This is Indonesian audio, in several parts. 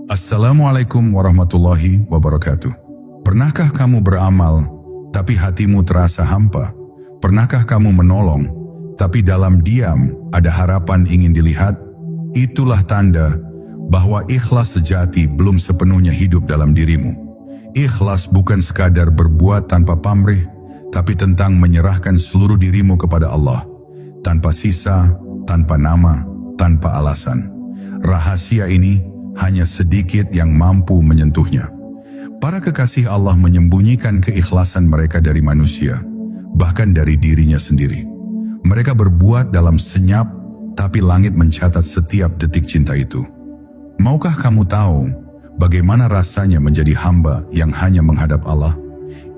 Assalamualaikum warahmatullahi wabarakatuh. Pernahkah kamu beramal, tapi hatimu terasa hampa? Pernahkah kamu menolong, tapi dalam diam ada harapan ingin dilihat? Itulah tanda bahwa ikhlas sejati belum sepenuhnya hidup dalam dirimu. Ikhlas bukan sekadar berbuat tanpa pamrih, tapi tentang menyerahkan seluruh dirimu kepada Allah, tanpa sisa, tanpa nama, tanpa alasan. Rahasia ini hanya sedikit yang mampu menyentuhnya. Para kekasih Allah menyembunyikan keikhlasan mereka dari manusia, bahkan dari dirinya sendiri. Mereka berbuat dalam senyap, tapi langit mencatat setiap detik cinta itu. Maukah kamu tahu bagaimana rasanya menjadi hamba yang hanya menghadap Allah?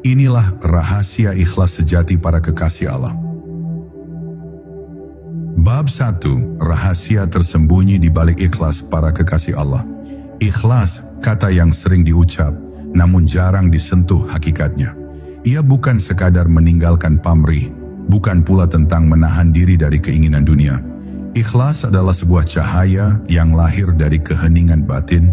Inilah rahasia ikhlas sejati para kekasih Allah. Bab 1. Rahasia tersembunyi di balik ikhlas para kekasih Allah. Ikhlas, kata yang sering diucap, namun jarang disentuh hakikatnya. Ia bukan sekadar meninggalkan pamrih, bukan pula tentang menahan diri dari keinginan dunia. Ikhlas adalah sebuah cahaya yang lahir dari keheningan batin,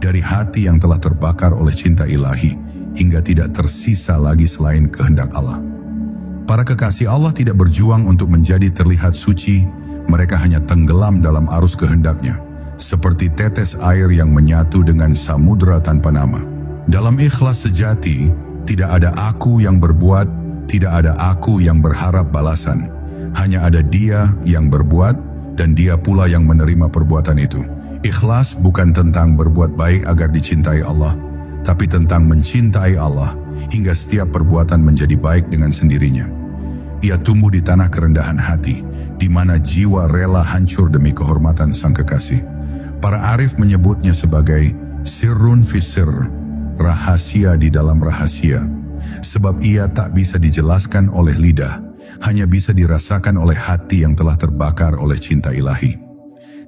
dari hati yang telah terbakar oleh cinta ilahi, hingga tidak tersisa lagi selain kehendak Allah. Para kekasih Allah tidak berjuang untuk menjadi terlihat suci, mereka hanya tenggelam dalam arus kehendaknya, seperti tetes air yang menyatu dengan samudera tanpa nama. Dalam ikhlas sejati, tidak ada aku yang berbuat, tidak ada aku yang berharap balasan. Hanya ada Dia yang berbuat, dan Dia pula yang menerima perbuatan itu. Ikhlas bukan tentang berbuat baik agar dicintai Allah, tapi tentang mencintai Allah, hingga setiap perbuatan menjadi baik dengan sendirinya. Ia tumbuh di tanah kerendahan hati, di mana jiwa rela hancur demi kehormatan sang kekasih. Para arif menyebutnya sebagai sirrun fi sirr, rahasia di dalam rahasia. Sebab ia tak bisa dijelaskan oleh lidah, hanya bisa dirasakan oleh hati yang telah terbakar oleh cinta ilahi.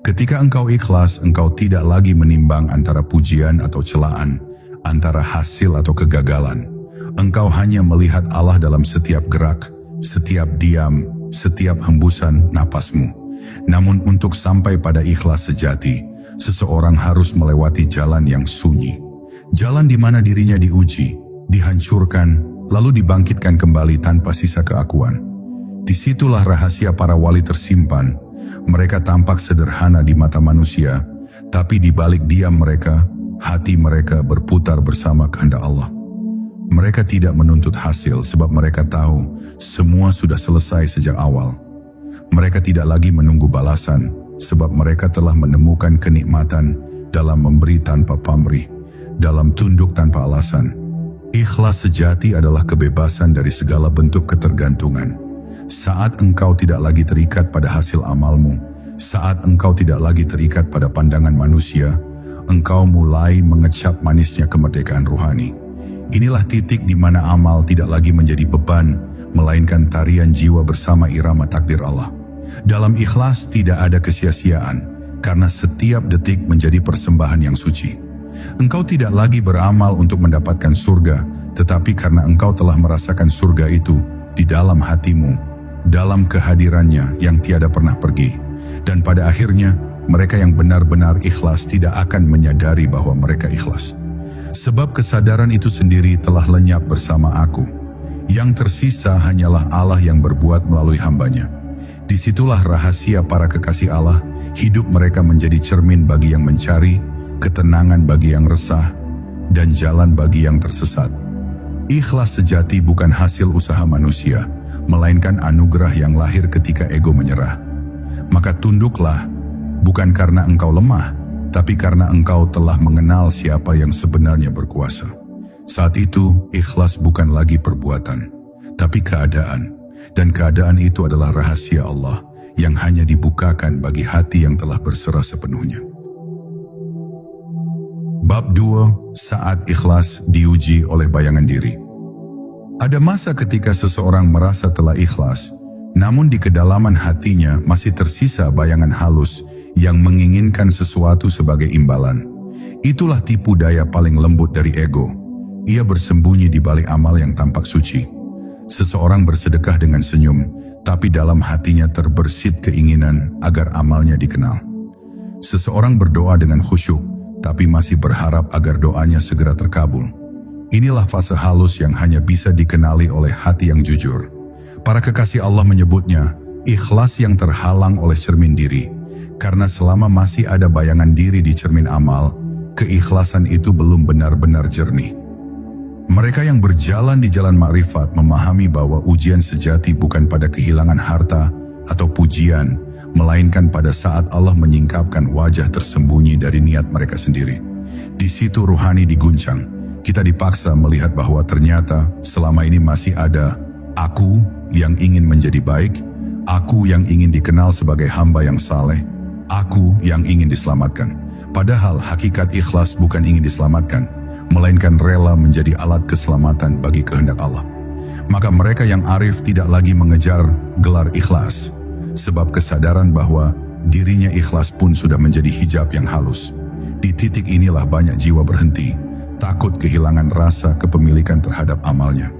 Ketika engkau ikhlas, engkau tidak lagi menimbang antara pujian atau celaan, antara hasil atau kegagalan. Engkau hanya melihat Allah dalam setiap gerak, setiap diam, setiap hembusan napasmu. Namun untuk sampai pada ikhlas sejati, seseorang harus melewati jalan yang sunyi. Jalan di mana dirinya diuji, dihancurkan, lalu dibangkitkan kembali tanpa sisa keakuan. Disitulah rahasia para wali tersimpan. Mereka tampak sederhana di mata manusia, tapi di balik diam mereka, hati mereka berputar bersama kehendak Allah. Mereka tidak menuntut hasil sebab mereka tahu semua sudah selesai sejak awal. Mereka tidak lagi menunggu balasan sebab mereka telah menemukan kenikmatan dalam memberi tanpa pamrih, dalam tunduk tanpa alasan. Ikhlas sejati adalah kebebasan dari segala bentuk ketergantungan. Saat engkau tidak lagi terikat pada hasil amalmu, saat engkau tidak lagi terikat pada pandangan manusia, engkau mulai mengecap manisnya kemerdekaan ruhani. Inilah titik di mana amal tidak lagi menjadi beban, melainkan tarian jiwa bersama irama takdir Allah. Dalam ikhlas tidak ada kesia-siaan, karena setiap detik menjadi persembahan yang suci. Engkau tidak lagi beramal untuk mendapatkan surga, tetapi karena engkau telah merasakan surga itu di dalam hatimu, dalam kehadirannya yang tiada pernah pergi. Dan pada akhirnya, mereka yang benar-benar ikhlas tidak akan menyadari bahwa mereka ikhlas. Sebab kesadaran itu sendiri telah lenyap bersama aku. Yang tersisa hanyalah Allah yang berbuat melalui hambanya. Disitulah rahasia para kekasih Allah, hidup mereka menjadi cermin bagi yang mencari, ketenangan bagi yang resah, dan jalan bagi yang tersesat. Ikhlas sejati bukan hasil usaha manusia, melainkan anugerah yang lahir ketika ego menyerah. Maka tunduklah, bukan karena engkau lemah, tapi karena engkau telah mengenal siapa yang sebenarnya berkuasa. Saat itu, ikhlas bukan lagi perbuatan, tapi keadaan. Dan keadaan itu adalah rahasia Allah yang hanya dibukakan bagi hati yang telah berserah sepenuhnya. Bab 2. Saat ikhlas diuji oleh bayangan diri. Ada masa ketika seseorang merasa telah ikhlas, namun di kedalaman hatinya masih tersisa bayangan halus yang menginginkan sesuatu sebagai imbalan. Itulah tipu daya paling lembut dari ego. Ia bersembunyi di balik amal yang tampak suci. Seseorang bersedekah dengan senyum, tapi dalam hatinya terbersit keinginan agar amalnya dikenal. Seseorang berdoa dengan khusyuk, tapi masih berharap agar doanya segera terkabul. Inilah fase halus yang hanya bisa dikenali oleh hati yang jujur. Para kekasih Allah menyebutnya ikhlas yang terhalang oleh cermin diri. Karena selama masih ada bayangan diri di cermin amal, keikhlasan itu belum benar-benar jernih. Mereka yang berjalan di jalan makrifat memahami bahwa ujian sejati bukan pada kehilangan harta atau pujian, melainkan pada saat Allah menyingkapkan wajah tersembunyi dari niat mereka sendiri. Di situ ruhani diguncang. Kita dipaksa melihat bahwa ternyata selama ini masih ada aku yang ingin menjadi baik, aku yang ingin dikenal sebagai hamba yang saleh, aku yang ingin diselamatkan. Padahal hakikat ikhlas bukan ingin diselamatkan, melainkan rela menjadi alat keselamatan bagi kehendak Allah. Maka mereka yang arif tidak lagi mengejar gelar ikhlas, sebab kesadaran bahwa dirinya ikhlas pun sudah menjadi hijab yang halus. Di titik inilah banyak jiwa berhenti, takut kehilangan rasa kepemilikan terhadap amalnya.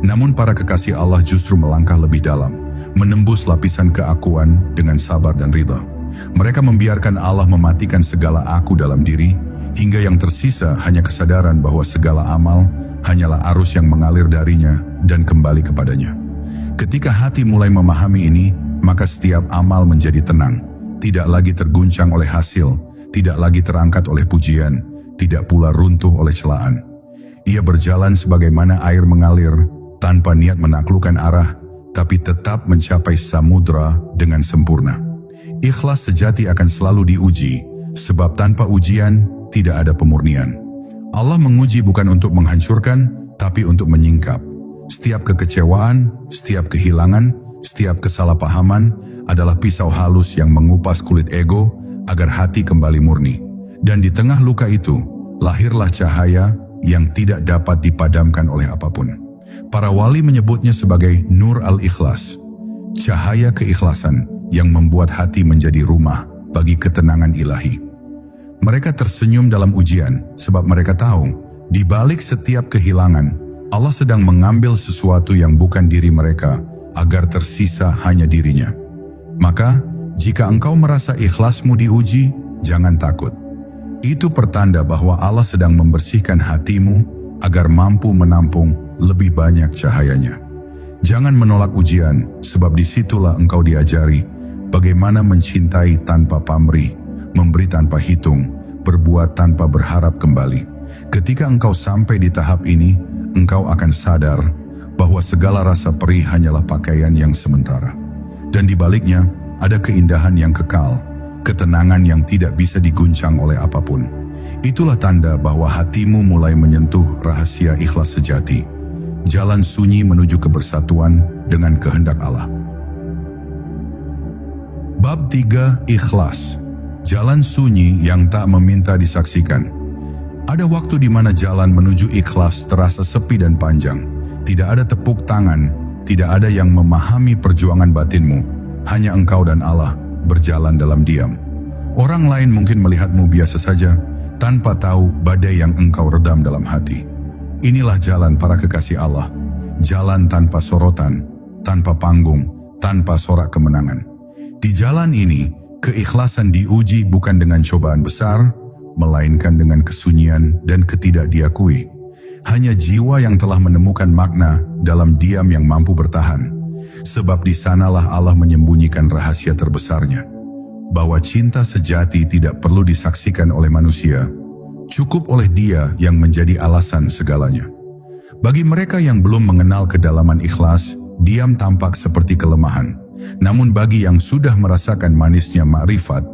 Namun para kekasih Allah justru melangkah lebih dalam, menembus lapisan keakuan dengan sabar dan ridha. Mereka membiarkan Allah mematikan segala aku dalam diri, hingga yang tersisa hanya kesadaran bahwa segala amal hanyalah arus yang mengalir darinya dan kembali kepadanya. Ketika hati mulai memahami ini, maka setiap amal menjadi tenang, tidak lagi terguncang oleh hasil, tidak lagi terangkat oleh pujian, tidak pula runtuh oleh celaan. Ia berjalan sebagaimana air mengalir, tanpa niat menaklukkan arah, tapi tetap mencapai samudra dengan sempurna. Ikhlas sejati akan selalu diuji, sebab tanpa ujian tidak ada pemurnian. Allah menguji bukan untuk menghancurkan, tapi untuk menyingkap. Setiap kekecewaan, setiap kehilangan, setiap kesalahpahaman adalah pisau halus yang mengupas kulit ego agar hati kembali murni. Dan di tengah luka itu, lahirlah cahaya yang tidak dapat dipadamkan oleh apapun. Para wali menyebutnya sebagai Nur al-Ikhlas, cahaya keikhlasan yang membuat hati menjadi rumah bagi ketenangan ilahi. Mereka tersenyum dalam ujian, sebab mereka tahu, di balik setiap kehilangan, Allah sedang mengambil sesuatu yang bukan diri mereka, agar tersisa hanya dirinya. Maka, jika engkau merasa ikhlasmu diuji, jangan takut. Itu pertanda bahwa Allah sedang membersihkan hatimu, agar mampu menampung lebih banyak cahayanya. Jangan menolak ujian, sebab disitulah engkau diajari bagaimana mencintai tanpa pamrih, memberi tanpa hitung, berbuat tanpa berharap kembali. Ketika engkau sampai di tahap ini, engkau akan sadar bahwa segala rasa perih hanyalah pakaian yang sementara. Dan di baliknya, ada keindahan yang kekal, ketenangan yang tidak bisa diguncang oleh apapun. Itulah tanda bahwa hatimu mulai menyentuh rahasia ikhlas sejati, jalan sunyi menuju kebersatuan dengan kehendak Allah. Bab 3. Ikhlas, jalan sunyi yang tak meminta disaksikan. Ada waktu di mana jalan menuju ikhlas terasa sepi dan panjang. Tidak ada tepuk tangan, tidak ada yang memahami perjuangan batinmu. Hanya engkau dan Allah berjalan dalam diam. Orang lain mungkin melihatmu biasa saja, tanpa tahu badai yang engkau redam dalam hati. Inilah jalan para kekasih Allah. Jalan tanpa sorotan, tanpa panggung, tanpa sorak kemenangan. Di jalan ini, keikhlasan diuji bukan dengan cobaan besar, melainkan dengan kesunyian dan ketidakdiakui. Hanya jiwa yang telah menemukan makna dalam diam yang mampu bertahan. Sebab di sanalah Allah menyembunyikan rahasia terbesarnya. Bahwa cinta sejati tidak perlu disaksikan oleh manusia, cukup oleh Dia yang menjadi alasan segalanya. Bagi mereka yang belum mengenal kedalaman ikhlas, diam tampak seperti kelemahan. Namun bagi yang sudah merasakan manisnya makrifat,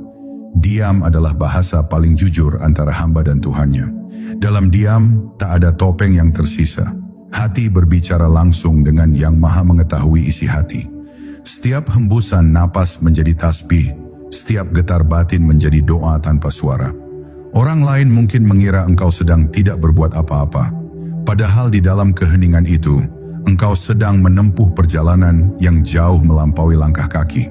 diam adalah bahasa paling jujur antara hamba dan Tuhannya. Dalam diam, tak ada topeng yang tersisa. Hati berbicara langsung dengan yang maha mengetahui isi hati. Setiap hembusan napas menjadi tasbih, setiap getar batin menjadi doa tanpa suara. Orang lain mungkin mengira engkau sedang tidak berbuat apa-apa. Padahal di dalam keheningan itu, engkau sedang menempuh perjalanan yang jauh melampaui langkah kaki.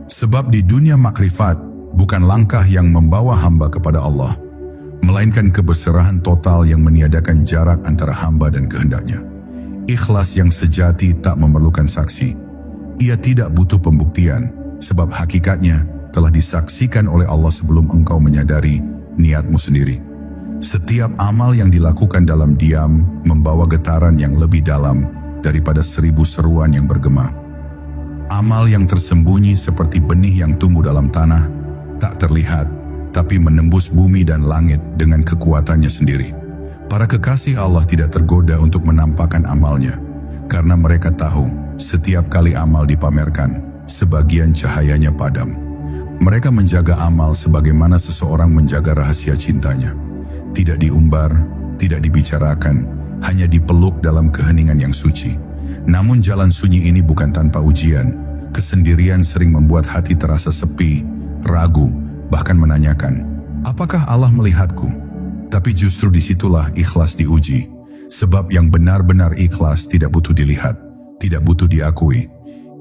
Sebab di dunia makrifat, bukan langkah yang membawa hamba kepada Allah, melainkan keberserahan total yang meniadakan jarak antara hamba dan kehendaknya. Ikhlas yang sejati tak memerlukan saksi. Ia tidak butuh pembuktian, sebab hakikatnya telah disaksikan oleh Allah sebelum engkau menyadari niatmu sendiri. Setiap amal yang dilakukan dalam diam membawa getaran yang lebih dalam daripada 1000 seruan yang bergema. Amal yang tersembunyi seperti benih yang tumbuh dalam tanah, tak terlihat, tapi menembus bumi dan langit dengan kekuatannya sendiri. Para kekasih Allah tidak tergoda untuk menampakkan amalnya, karena mereka tahu setiap kali amal dipamerkan, sebagian cahayanya padam. Mereka menjaga amal sebagaimana seseorang menjaga rahasia cintanya. Tidak diumbar, tidak dibicarakan, hanya dipeluk dalam keheningan yang suci. Namun jalan sunyi ini bukan tanpa ujian. Kesendirian sering membuat hati terasa sepi, ragu, bahkan menanyakan, apakah Allah melihatku? Tapi justru disitulah ikhlas diuji. Sebab yang benar-benar ikhlas tidak butuh dilihat, tidak butuh diakui.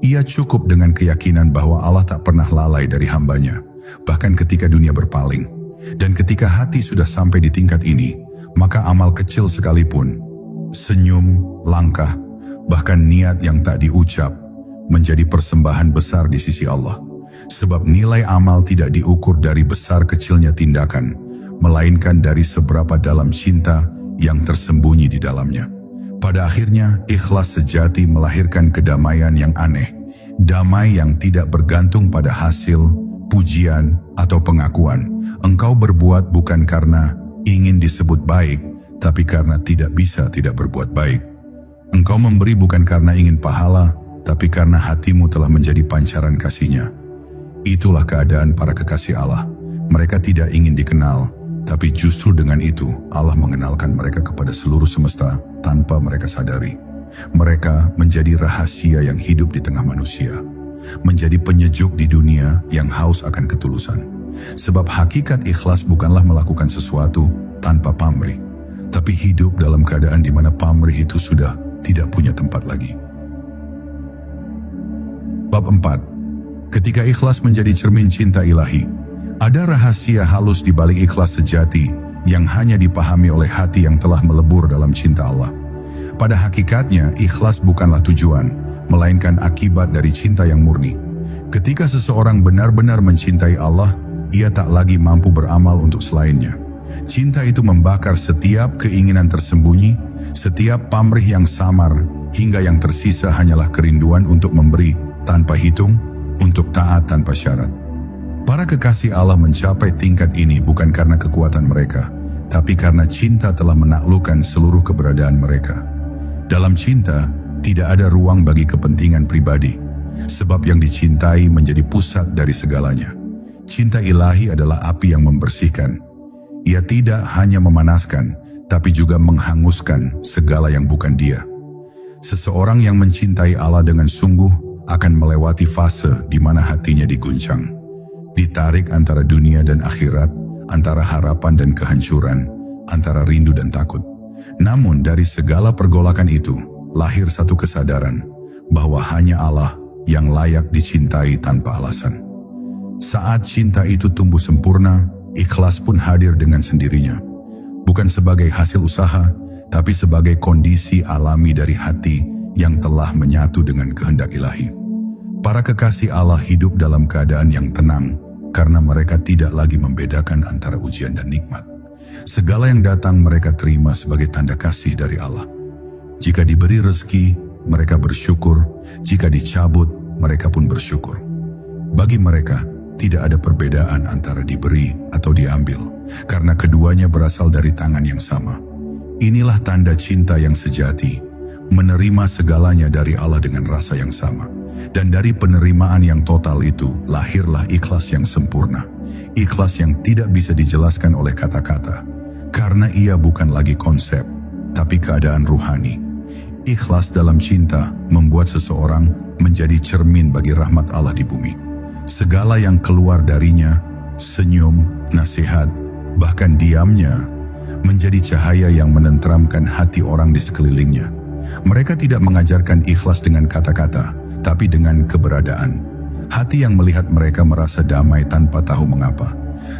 Ia cukup dengan keyakinan bahwa Allah tak pernah lalai dari hambanya, bahkan ketika dunia berpaling. Dan ketika hati sudah sampai di tingkat ini, maka amal kecil sekalipun, senyum, langkah, bahkan niat yang tak diucap, menjadi persembahan besar di sisi Allah. Sebab nilai amal tidak diukur dari besar kecilnya tindakan, melainkan dari seberapa dalam cinta yang tersembunyi di dalamnya. Pada akhirnya, ikhlas sejati melahirkan kedamaian yang aneh, damai yang tidak bergantung pada hasil, pujian, atau pengakuan. Engkau berbuat bukan karena ingin disebut baik, tapi karena tidak bisa tidak berbuat baik. Engkau memberi bukan karena ingin pahala, tapi karena hatimu telah menjadi pancaran kasih-Nya. Itulah keadaan para kekasih Allah. Mereka tidak ingin dikenal, tapi justru dengan itu Allah mengenalkan mereka kepada seluruh semesta tanpa mereka sadari. Mereka menjadi rahasia yang hidup di tengah manusia, menjadi penyejuk di dunia yang haus akan ketulusan. Sebab hakikat ikhlas bukanlah melakukan sesuatu tanpa pamrih, tapi hidup dalam keadaan di mana pamrih itu sudah tidak punya tempat lagi. Bab 4. Ketika ikhlas menjadi cermin cinta ilahi, ada rahasia halus di balik ikhlas sejati yang hanya dipahami oleh hati yang telah melebur dalam cinta Allah. Pada hakikatnya, ikhlas bukanlah tujuan, melainkan akibat dari cinta yang murni. Ketika seseorang benar-benar mencintai Allah, ia tak lagi mampu beramal untuk selainnya. Cinta itu membakar setiap keinginan tersembunyi, setiap pamrih yang samar, hingga yang tersisa hanyalah kerinduan untuk memberi tanpa hitung, untuk taat tanpa syarat. Para kekasih Allah mencapai tingkat ini bukan karena kekuatan mereka, tapi karena cinta telah menaklukkan seluruh keberadaan mereka. Dalam cinta, tidak ada ruang bagi kepentingan pribadi, sebab yang dicintai menjadi pusat dari segalanya. Cinta ilahi adalah api yang membersihkan. Ia tidak hanya memanaskan, tapi juga menghanguskan segala yang bukan Dia. Seseorang yang mencintai Allah dengan sungguh akan melewati fase di mana hatinya diguncang, ditarik antara dunia dan akhirat, antara harapan dan kehancuran, antara rindu dan takut. Namun dari segala pergolakan itu, lahir satu kesadaran bahwa hanya Allah yang layak dicintai tanpa alasan. Saat cinta itu tumbuh sempurna, ikhlas pun hadir dengan sendirinya. Bukan sebagai hasil usaha, tapi sebagai kondisi alami dari hati yang telah menyatu dengan kehendak ilahi. Para kekasih Allah hidup dalam keadaan yang tenang, karena mereka tidak lagi membedakan antara ujian dan nikmat. Segala yang datang mereka terima sebagai tanda kasih dari Allah. Jika diberi rezeki, mereka bersyukur. Jika dicabut, mereka pun bersyukur. Bagi mereka, tidak ada perbedaan antara diberi atau diambil, karena keduanya berasal dari tangan yang sama. Inilah tanda cinta yang sejati, menerima segalanya dari Allah dengan rasa yang sama. Dan dari penerimaan yang total itu, lahirlah ikhlas yang sempurna. Ikhlas yang tidak bisa dijelaskan oleh kata-kata, karena ia bukan lagi konsep, tapi keadaan ruhani. Ikhlas dalam cinta membuat seseorang menjadi cermin bagi rahmat Allah di bumi. Segala yang keluar darinya, senyum, nasihat, bahkan diamnya, menjadi cahaya yang menenteramkan hati orang di sekelilingnya. Mereka tidak mengajarkan ikhlas dengan kata-kata, tapi dengan keberadaan. Hati yang melihat mereka merasa damai tanpa tahu mengapa,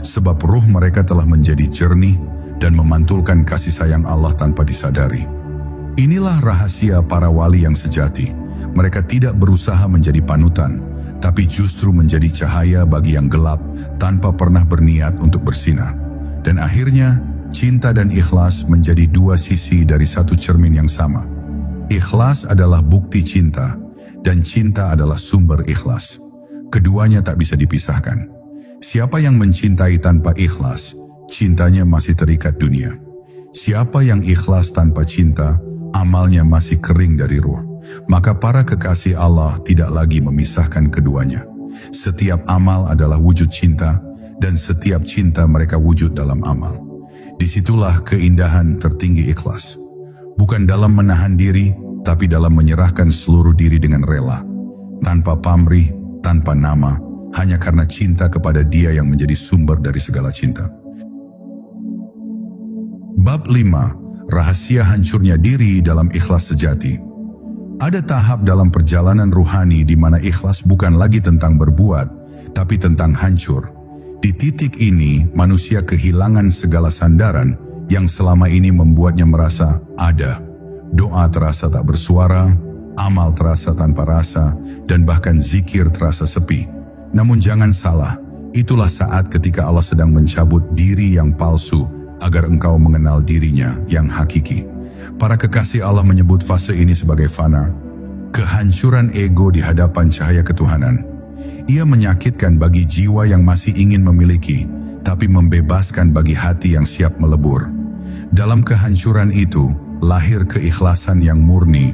sebab ruh mereka telah menjadi jernih dan memantulkan kasih sayang Allah tanpa disadari. Inilah rahasia para wali yang sejati. Mereka tidak berusaha menjadi panutan, tapi justru menjadi cahaya bagi yang gelap tanpa pernah berniat untuk bersinar. Dan akhirnya, cinta dan ikhlas menjadi dua sisi dari satu cermin yang sama. Ikhlas adalah bukti cinta, dan cinta adalah sumber ikhlas. Keduanya tak bisa dipisahkan. Siapa yang mencintai tanpa ikhlas, cintanya masih terikat dunia. Siapa yang ikhlas tanpa cinta, amalnya masih kering dari ruh. Maka para kekasih Allah tidak lagi memisahkan keduanya. Setiap amal adalah wujud cinta, dan setiap cinta mereka wujud dalam amal. Disitulah keindahan tertinggi ikhlas. Bukan dalam menahan diri, tapi dalam menyerahkan seluruh diri dengan rela. Tanpa pamrih, tanpa nama, hanya karena cinta kepada Dia yang menjadi sumber dari segala cinta. Bab 5. Rahasia hancurnya diri dalam ikhlas sejati. Ada tahap dalam perjalanan ruhani di mana ikhlas bukan lagi tentang berbuat, tapi tentang hancur. Di titik ini, manusia kehilangan segala sandaran yang selama ini membuatnya merasa ada. Doa terasa tak bersuara, amal terasa tanpa rasa, dan bahkan zikir terasa sepi. Namun jangan salah, itulah saat ketika Allah sedang mencabut diri yang palsu agar engkau mengenal dirinya yang hakiki. Para kekasih Allah menyebut fase ini sebagai fana, kehancuran ego di hadapan cahaya ketuhanan. Ia menyakitkan bagi jiwa yang masih ingin memiliki, tapi membebaskan bagi hati yang siap melebur. Dalam kehancuran itu, lahir keikhlasan yang murni,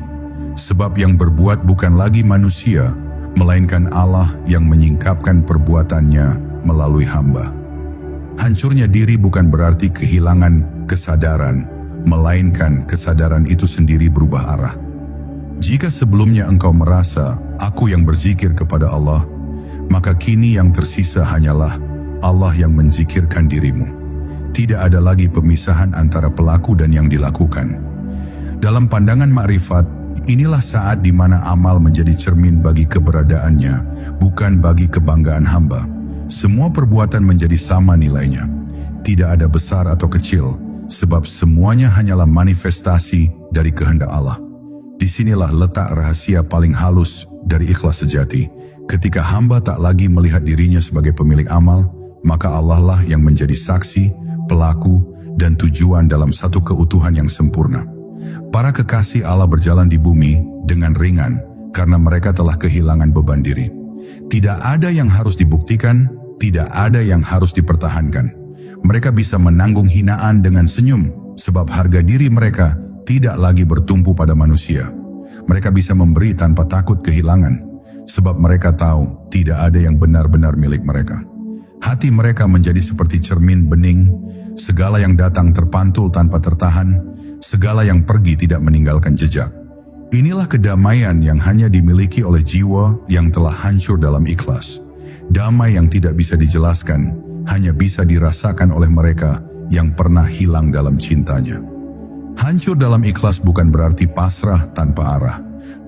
sebab yang berbuat bukan lagi manusia, melainkan Allah yang menyingkapkan perbuatannya melalui hamba. Hancurnya diri bukan berarti kehilangan kesadaran, melainkan kesadaran itu sendiri berubah arah. Jika sebelumnya engkau merasa, aku yang berzikir kepada Allah, maka kini yang tersisa hanyalah Allah yang menzikirkan dirimu. Tidak ada lagi pemisahan antara pelaku dan yang dilakukan. Dalam pandangan makrifat, inilah saat di mana amal menjadi cermin bagi keberadaannya, bukan bagi kebanggaan hamba. Semua perbuatan menjadi sama nilainya. Tidak ada besar atau kecil, sebab semuanya hanyalah manifestasi dari kehendak Allah. Disinilah letak rahasia paling halus dari ikhlas sejati. Ketika hamba tak lagi melihat dirinya sebagai pemilik amal, maka Allah lah yang menjadi saksi, pelaku, dan tujuan dalam satu keutuhan yang sempurna. Para kekasih Allah berjalan di bumi dengan ringan karena mereka telah kehilangan beban diri. Tidak ada yang harus dibuktikan, tidak ada yang harus dipertahankan. Mereka bisa menanggung hinaan dengan senyum, sebab harga diri mereka tidak lagi bertumpu pada manusia. Mereka bisa memberi tanpa takut kehilangan, sebab mereka tahu tidak ada yang benar-benar milik mereka. Hati mereka menjadi seperti cermin bening, segala yang datang terpantul tanpa tertahan, segala yang pergi tidak meninggalkan jejak. Inilah kedamaian yang hanya dimiliki oleh jiwa yang telah hancur dalam ikhlas. Damai yang tidak bisa dijelaskan, hanya bisa dirasakan oleh mereka yang pernah hilang dalam cintanya. Hancur dalam ikhlas bukan berarti pasrah tanpa arah.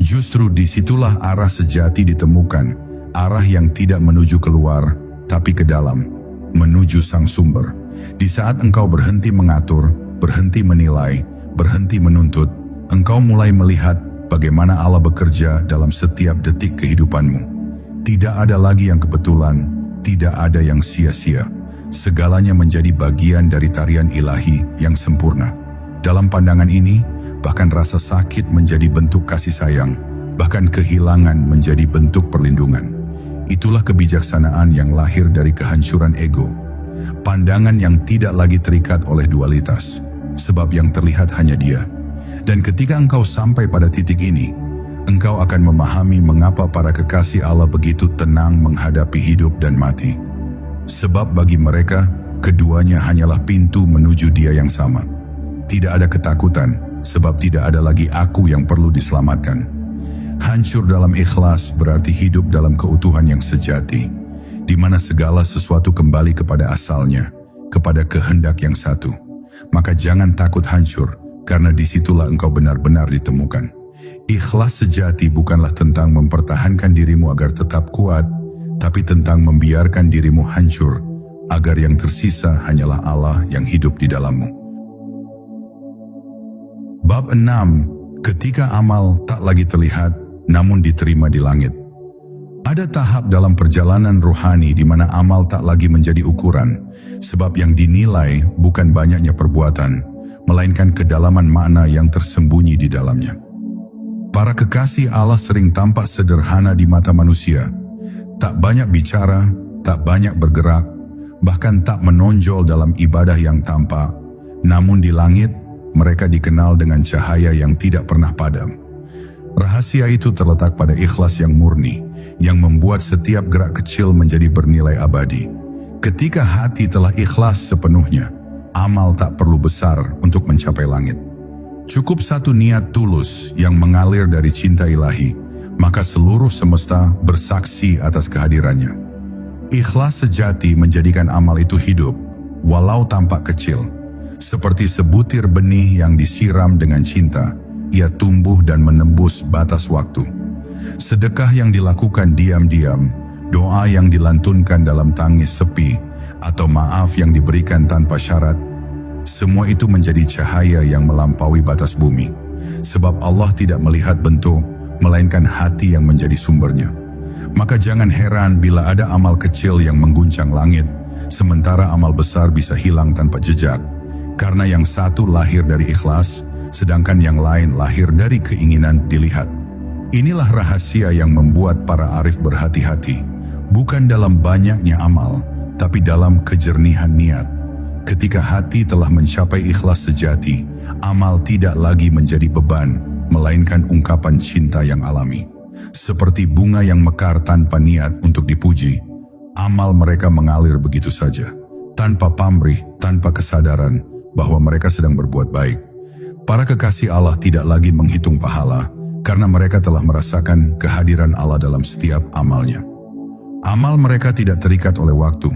Justru disitulah arah sejati ditemukan, arah yang tidak menuju keluar, tapi ke dalam, menuju sang sumber. Di saat engkau berhenti mengatur, berhenti menilai, berhenti menuntut, engkau mulai melihat bagaimana Allah bekerja dalam setiap detik kehidupanmu. Tidak ada lagi yang kebetulan, tidak ada yang sia-sia. Segalanya menjadi bagian dari tarian ilahi yang sempurna. Dalam pandangan ini, bahkan rasa sakit menjadi bentuk kasih sayang, bahkan kehilangan menjadi bentuk perlindungan. Itulah kebijaksanaan yang lahir dari kehancuran ego. Pandangan yang tidak lagi terikat oleh dualitas, sebab yang terlihat hanya Dia. Dan ketika engkau sampai pada titik ini, engkau akan memahami mengapa para kekasih Allah begitu tenang menghadapi hidup dan mati. Sebab bagi mereka, keduanya hanyalah pintu menuju Dia yang sama. Tidak ada ketakutan, sebab tidak ada lagi aku yang perlu diselamatkan. Hancur dalam ikhlas berarti hidup dalam keutuhan yang sejati, di mana segala sesuatu kembali kepada asalnya, kepada kehendak yang satu. Maka jangan takut hancur, karena disitulah engkau benar-benar ditemukan. Ikhlas sejati bukanlah tentang mempertahankan dirimu agar tetap kuat, tapi tentang membiarkan dirimu hancur, agar yang tersisa hanyalah Allah yang hidup di dalammu. Bab 6. Ketika amal tak lagi terlihat, namun diterima di langit. Ada tahap dalam perjalanan ruhani di mana amal tak lagi menjadi ukuran, sebab yang dinilai bukan banyaknya perbuatan, melainkan kedalaman makna yang tersembunyi di dalamnya. Para kekasih Allah sering tampak sederhana di mata manusia, tak banyak bicara, tak banyak bergerak, bahkan tak menonjol dalam ibadah yang tampak, namun di langit mereka dikenal dengan cahaya yang tidak pernah padam. Rahasia itu terletak pada ikhlas yang murni, yang membuat setiap gerak kecil menjadi bernilai abadi. Ketika hati telah ikhlas sepenuhnya, amal tak perlu besar untuk mencapai langit. Cukup satu niat tulus yang mengalir dari cinta ilahi, maka seluruh semesta bersaksi atas kehadirannya. Ikhlas sejati menjadikan amal itu hidup, walau tampak kecil. Seperti sebutir benih yang disiram dengan cinta, ia tumbuh dan menembus batas waktu. Sedekah yang dilakukan diam-diam, doa yang dilantunkan dalam tangis sepi, atau maaf yang diberikan tanpa syarat, semua itu menjadi cahaya yang melampaui batas bumi. Sebab Allah tidak melihat bentuk, melainkan hati yang menjadi sumbernya. Maka jangan heran bila ada amal kecil yang mengguncang langit, sementara amal besar bisa hilang tanpa jejak. Karena yang satu lahir dari ikhlas, sedangkan yang lain lahir dari keinginan dilihat. Inilah rahasia yang membuat para arif berhati-hati, bukan dalam banyaknya amal, tapi dalam kejernihan niat. Ketika hati telah mencapai ikhlas sejati, amal tidak lagi menjadi beban, melainkan ungkapan cinta yang alami. Seperti bunga yang mekar tanpa niat untuk dipuji, amal mereka mengalir begitu saja, tanpa pamrih, tanpa kesadaran bahwa mereka sedang berbuat baik. Para kekasih Allah tidak lagi menghitung pahala, karena mereka telah merasakan kehadiran Allah dalam setiap amalnya. Amal mereka tidak terikat oleh waktu,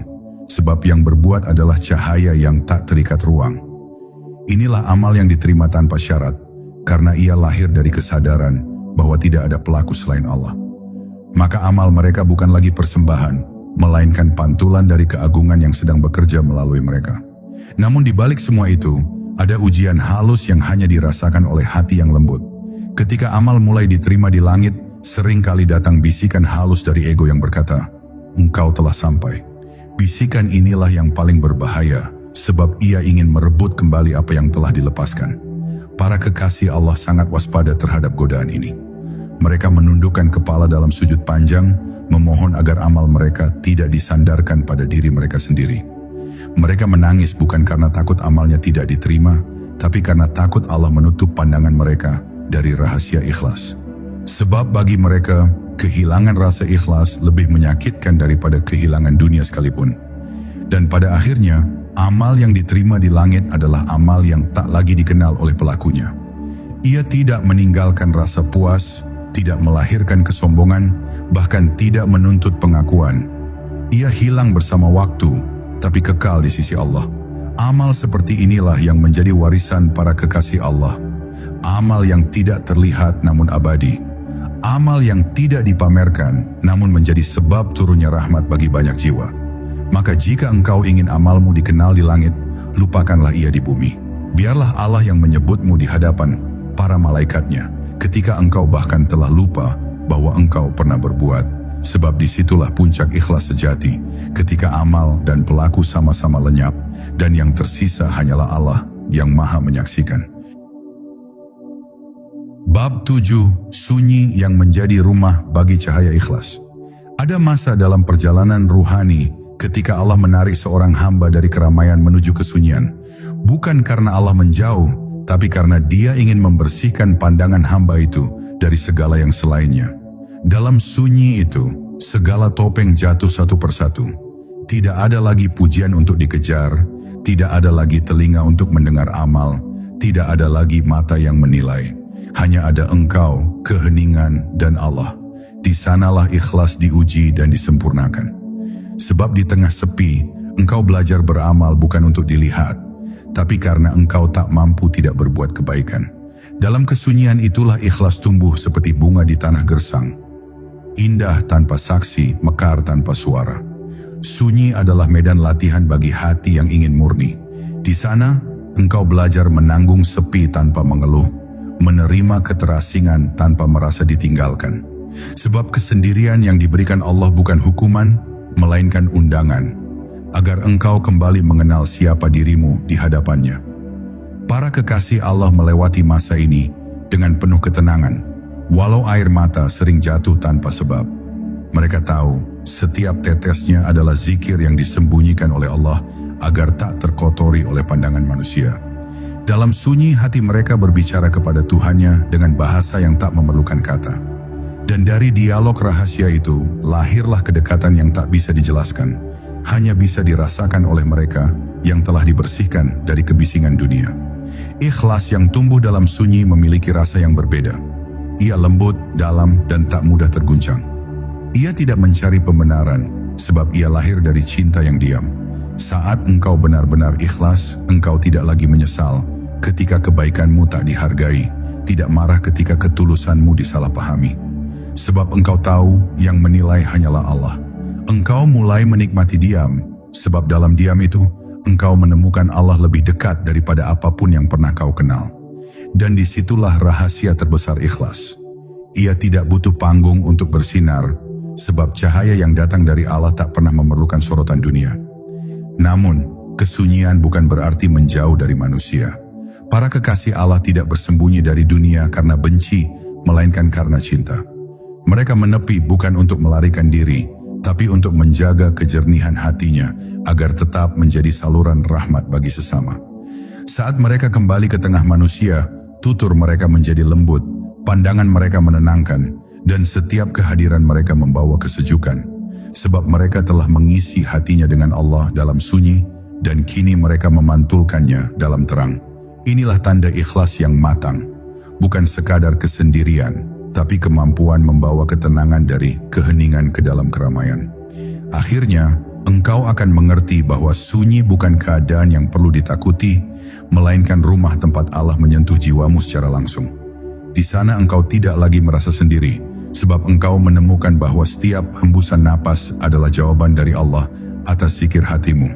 sebab yang berbuat adalah cahaya yang tak terikat ruang. Inilah amal yang diterima tanpa syarat, karena ia lahir dari kesadaran bahwa tidak ada pelaku selain Allah. Maka amal mereka bukan lagi persembahan, melainkan pantulan dari keagungan yang sedang bekerja melalui mereka. Namun di balik semua itu, ada ujian halus yang hanya dirasakan oleh hati yang lembut. Ketika amal mulai diterima di langit, sering kali datang bisikan halus dari ego yang berkata, "Engkau telah sampai." Bisikan inilah yang paling berbahaya, sebab ia ingin merebut kembali apa yang telah dilepaskan. Para kekasih Allah sangat waspada terhadap godaan ini. Mereka menundukkan kepala dalam sujud panjang, memohon agar amal mereka tidak disandarkan pada diri mereka sendiri. Mereka menangis bukan karena takut amalnya tidak diterima, tapi karena takut Allah menutup pandangan mereka dari rahasia ikhlas. Sebab bagi mereka, kehilangan rasa ikhlas lebih menyakitkan daripada kehilangan dunia sekalipun. Dan pada akhirnya, amal yang diterima di langit adalah amal yang tak lagi dikenal oleh pelakunya. Ia tidak meninggalkan rasa puas, tidak melahirkan kesombongan, bahkan tidak menuntut pengakuan. Ia hilang bersama waktu, tapi kekal di sisi Allah. Amal seperti inilah yang menjadi warisan para kekasih Allah. Amal yang tidak terlihat namun abadi. Amal yang tidak dipamerkan namun menjadi sebab turunnya rahmat bagi banyak jiwa. Maka jika engkau ingin amalmu dikenal di langit, lupakanlah ia di bumi. Biarlah Allah yang menyebutmu di hadapan para malaikatnya, ketika engkau bahkan telah lupa bahwa engkau pernah berbuat. Sebab disitulah puncak ikhlas sejati, ketika amal dan pelaku sama-sama lenyap, dan yang tersisa hanyalah Allah yang maha menyaksikan. Bab 7. Sunyi yang menjadi rumah bagi cahaya ikhlas. Ada masa dalam perjalanan ruhani ketika Allah menarik seorang hamba dari keramaian menuju kesunyian, bukan karena Allah menjauh, tapi karena Dia ingin membersihkan pandangan hamba itu dari segala yang selainnya. Dalam sunyi itu, segala topeng jatuh satu persatu. Tidak ada lagi pujian untuk dikejar, tidak ada lagi telinga untuk mendengar amal, tidak ada lagi mata yang menilai. Hanya ada engkau, keheningan, dan Allah. Di sanalah ikhlas diuji dan disempurnakan. Sebab di tengah sepi, engkau belajar beramal bukan untuk dilihat, tapi karena engkau tak mampu tidak berbuat kebaikan. Dalam kesunyian itulah ikhlas tumbuh seperti bunga di tanah gersang. Indah tanpa saksi, mekar tanpa suara. Sunyi adalah medan latihan bagi hati yang ingin murni. Di sana, engkau belajar menanggung sepi tanpa mengeluh, menerima keterasingan tanpa merasa ditinggalkan. Sebab kesendirian yang diberikan Allah bukan hukuman, melainkan undangan, agar engkau kembali mengenal siapa dirimu di hadapannya. Para kekasih Allah melewati masa ini dengan penuh ketenangan, walau air mata sering jatuh tanpa sebab. Mereka tahu setiap tetesnya adalah zikir yang disembunyikan oleh Allah agar tak terkotori oleh pandangan manusia. Dalam sunyi hati mereka berbicara kepada Tuhannya dengan bahasa yang tak memerlukan kata. Dan dari dialog rahasia itu lahirlah kedekatan yang tak bisa dijelaskan, hanya bisa dirasakan oleh mereka yang telah dibersihkan dari kebisingan dunia. Ikhlas yang tumbuh dalam sunyi memiliki rasa yang berbeda. Ia lembut, dalam, dan tak mudah terguncang. Ia tidak mencari pembenaran, sebab ia lahir dari cinta yang diam. Saat engkau benar-benar ikhlas, engkau tidak lagi menyesal ketika kebaikanmu tak dihargai, tidak marah ketika ketulusanmu disalahpahami. Sebab engkau tahu yang menilai hanyalah Allah. Engkau mulai menikmati diam, sebab dalam diam itu, engkau menemukan Allah lebih dekat daripada apapun yang pernah kau kenal. Dan disitulah rahasia terbesar ikhlas. Ia tidak butuh panggung untuk bersinar, sebab cahaya yang datang dari Allah tak pernah memerlukan sorotan dunia. Namun, kesunyian bukan berarti menjauh dari manusia. Para kekasih Allah tidak bersembunyi dari dunia karena benci, melainkan karena cinta. Mereka menepi bukan untuk melarikan diri, tapi untuk menjaga kejernihan hatinya agar tetap menjadi saluran rahmat bagi sesama. Saat mereka kembali ke tengah manusia, tutur mereka menjadi lembut, pandangan mereka menenangkan, dan setiap kehadiran mereka membawa kesejukan. Sebab mereka telah mengisi hatinya dengan Allah dalam sunyi, dan kini mereka memantulkannya dalam terang. Inilah tanda ikhlas yang matang, bukan sekadar kesendirian, tapi kemampuan membawa ketenangan dari keheningan ke dalam keramaian. Akhirnya, engkau akan mengerti bahwa sunyi bukan keadaan yang perlu ditakuti, melainkan rumah tempat Allah menyentuh jiwamu secara langsung. Di sana engkau tidak lagi merasa sendiri, sebab engkau menemukan bahwa setiap hembusan napas adalah jawaban dari Allah atas zikir hatimu.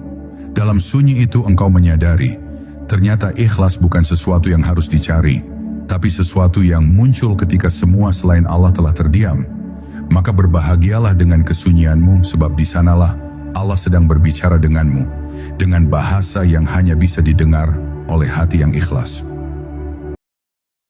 Dalam sunyi itu engkau menyadari, ternyata ikhlas bukan sesuatu yang harus dicari, tapi sesuatu yang muncul ketika semua selain Allah telah terdiam. Maka berbahagialah dengan kesunyianmu, sebab di sanalah Allah sedang berbicara denganmu, dengan bahasa yang hanya bisa didengar oleh hati yang ikhlas.